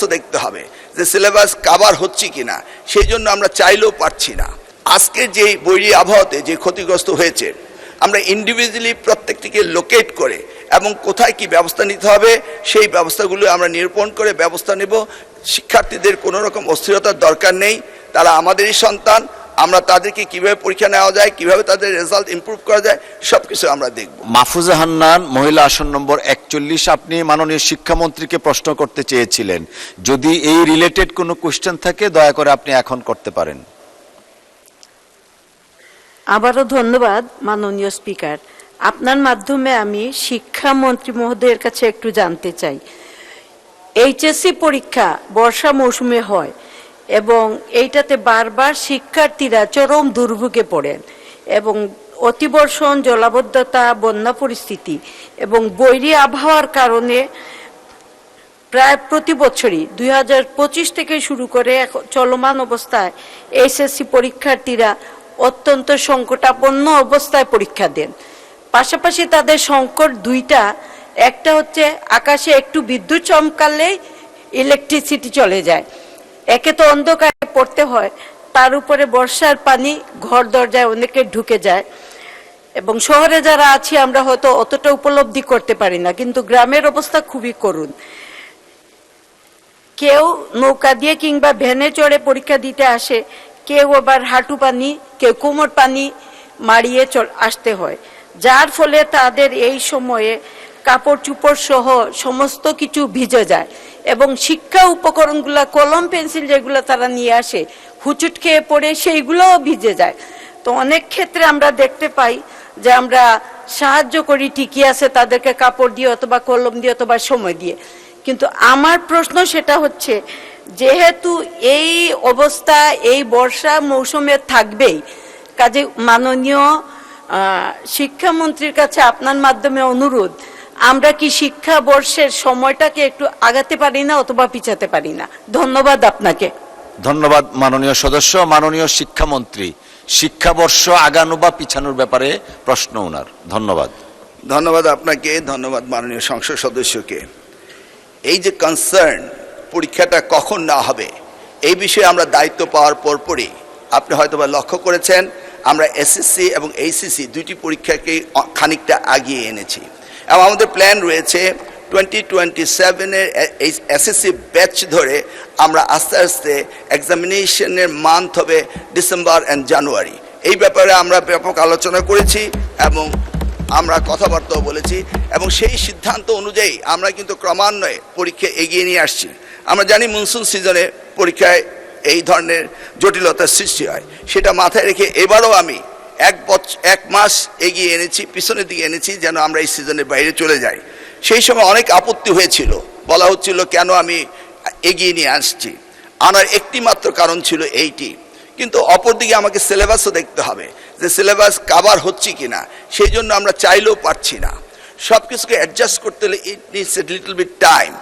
সিলেবাসও দেখতে হবে যে সিলেবাস কভার হচ্ছে কিনা, সেই জন্য আমরা চাইলেও পারছি না। আজকে যে বৈরী আবহাওয়াতে যে ক্ষতিগ্রস্ত হয়েছে, আমরা ইন্ডিভিজুয়ালি প্রত্যেকটিকে লোকেট করে এবং কোথায় কি ব্যবস্থা নিতে হবে সেই ব্যবস্থাগুলো আমরা নিরূপণ করে ব্যবস্থা নেব। শিক্ষার্থীদের কোনো রকম অস্থিরতার দরকার নেই, তারা আমাদেরই সন্তান। আমরা তাদেরকে কিভাবে পরীক্ষা নেওয়া যায়, কিভাবে তাদের রেজাল্ট ইমপ্রুভ করা যায়, সবকিছু আমরা দেখব। মাহফুজা হান্নান, মহিলা আসন নম্বর 41, আপনি মাননীয় শিক্ষামন্ত্রীকে প্রশ্ন করতে চেয়েছিলেন। যদি এই রিলেটেড কোনো কোশ্চেন থাকে দয়া করে আপনি এখন করতে পারেন। আবারও ধন্যবাদ মাননীয় স্পিকার। আপনার মাধ্যমে আমি শিক্ষামন্ত্রী মহোদয়ের কাছে একটু জানতে চাই, এইচএসসি পরীক্ষা বর্ষা মৌসুমে হয় এবং এইটাতে বারবার শিক্ষার্থীরা চরম দুর্ভোগে পড়েন এবং অতিবর্ষণ, জলাবদ্ধতা, বন্যা পরিস্থিতি এবং বৈরী আবহাওয়ার কারণে প্রায় প্রতি বছরই 2025 থেকে শুরু করে চলমান অবস্থায় এইচএসসি পরীক্ষার্থীরা অত্যন্ত সংকটাপন্ন অবস্থায় পরীক্ষা দেন। পাশাপাশি তাদের সংকট দুইটা, একটা হচ্ছে আকাশে একটু বিদ্যুৎ চমকালেই ইলেকট্রিসিটি চলে যায়, একে তো অন্ধকারে পড়তে হয়, তার উপরে বর্ষার পানি ঘর দরজায় অনেকে ঢুকে যায় এবং শহরে যারা আছি আমরা হয়তো অতটা উপলব্ধি করতে পারি না, কিন্তু গ্রামের অবস্থা খুবই করুণ। কেউ নৌকা দিয়ে কিংবা ভ্যানে চড়ে পরীক্ষা দিতে আসে, কেউ আবার হাঁটু পানি, কেউ কোমর পানি মারিয়ে আসতে হয়, যার ফলে তাদের এই সময়ে কাপড় চুপড় সহ সমস্ত কিছু ভিজে যায় এবং শিক্ষা উপকরণগুলা, কলম পেন্সিল যেগুলো তারা নিয়ে আসে, হুচুট খেয়ে পড়ে সেইগুলোও ভিজে যায়। তো অনেক ক্ষেত্রে আমরা দেখতে পাই যে আমরা সাহায্য করি ঠিকই আছে তাদেরকে কাপড় দিয়ে অথবা কলম দিয়ে অথবা সময় দিয়ে, কিন্তু আমার প্রশ্ন সেটা হচ্ছে, যেহেতু এই অবস্থা এই বর্ষা মৌসুমে থাকবেই, কাজে মাননীয় শিক্ষামন্ত্রীর কাছে আপনার মাধ্যমে অনুরোধ, আমরা কি শিক্ষা বর্ষের সময়টাকে একটু আগাতে পারি না অথবা পিছাতে পারি না? ধন্যবাদ আপনাকে। ধন্যবাদ মাননীয় সদস্য। মাননীয় শিক্ষামন্ত্রী, শিক্ষাবর্ষ আগানো বা পিছানোর ব্যাপারে প্রশ্ন ওনার। ধন্যবাদ। ধন্যবাদ আপনাকে, ধন্যবাদ মাননীয় সংসদ সদস্যকে। এই যে কনসার্ন পরীক্ষাটা কখন না হবে এই বিষয়ে আমরা দায়িত্ব পাওয়ার পরপরই আপনি হয়তোবা লক্ষ্য করেছেন, আমরা এসএসসি এবং এইচএসসি দুইটি পরীক্ষাকে খানিকটা আগিয়ে এনেছি এবং আমাদের প্ল্যান রয়েছে 2027-এর এসএসসি ব্যাচ ধরে আমরা আস্তে আস্তে এক্সামিনেশনের মান্থ হবে ডিসেম্বর অ্যান্ড জানুয়ারি। এই ব্যাপারে আমরা ব্যাপক আলোচনা করেছি এবং আমরা কথাবার্তাও বলেছি এবং সেই সিদ্ধান্ত অনুযায়ী আমরা কিন্তু ক্রমান্বয়ে পরীক্ষা এগিয়ে নিয়ে আসছি। আমরা জানি মনসুন সিজনে পরীক্ষায় এই ধরনের জটিলতার সৃষ্টি হয়, সেটা মাথায় রেখে এবারও আমি এক মাস এগিয়ে এনেছি, পিছনের দিকে এনেছি, যেন আমরা এই সিজনের বাইরে চলে যাই। সেই সময় অনেক আপত্তি হয়েছিল, বলা হচ্ছিল কেন আমি এগিয়ে নিয়ে আসছি। আনার একটি মাত্র কারণ ছিল এইটি, কিন্তু অপরদিকে আমাকে সিলেবাসও দেখতে হবে যে সিলেবাস কভার হচ্ছে কিনা, সেই জন্য আমরা চাইলেও পারছি না। সব কিছুকে অ্যাডজাস্ট করতে হলে it needs a little bit time.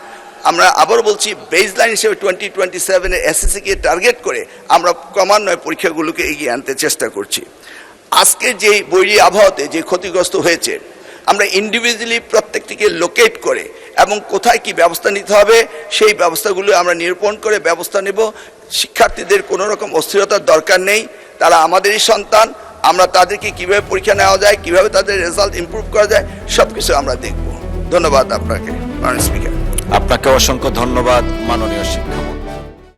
আমরা আবারও বলছি, বেসলাইন হিসেবে 2027-এর এসএসসিকে টার্গেট করে আমরা ক্রমান্বয়ে পরীক্ষাগুলোকে এগিয়ে আনতে চেষ্টা করছি। আজকে যে বৈরী আবহাওয়াতে যে ক্ষতিগ্রস্ত হয়েছে, আমরা ইন্ডিভিজুয়ালি প্রত্যেকটিকে লোকেট করে এবং কোথায় কি ব্যবস্থা নিতে হবে সেই ব্যবস্থাগুলো আমরা নিরূপণ করে ব্যবস্থা নেব। শিক্ষার্থীদের কোনো রকম অস্থিরতার দরকার নেই, তারা আমাদেরই সন্তান। আমরা তাদেরকে কিভাবে পরীক্ষা নেওয়া যায়, কিভাবে তাদের রেজাল্ট ইমপ্রুভ করা যায়, সবকিছু আমরা দেখব। ধন্যবাদ আপনাকে মাননীয় স্পিকার। আপনাকে অসংখ্য ধন্যবাদ মাননীয় শিক্ষামন্ত্রী।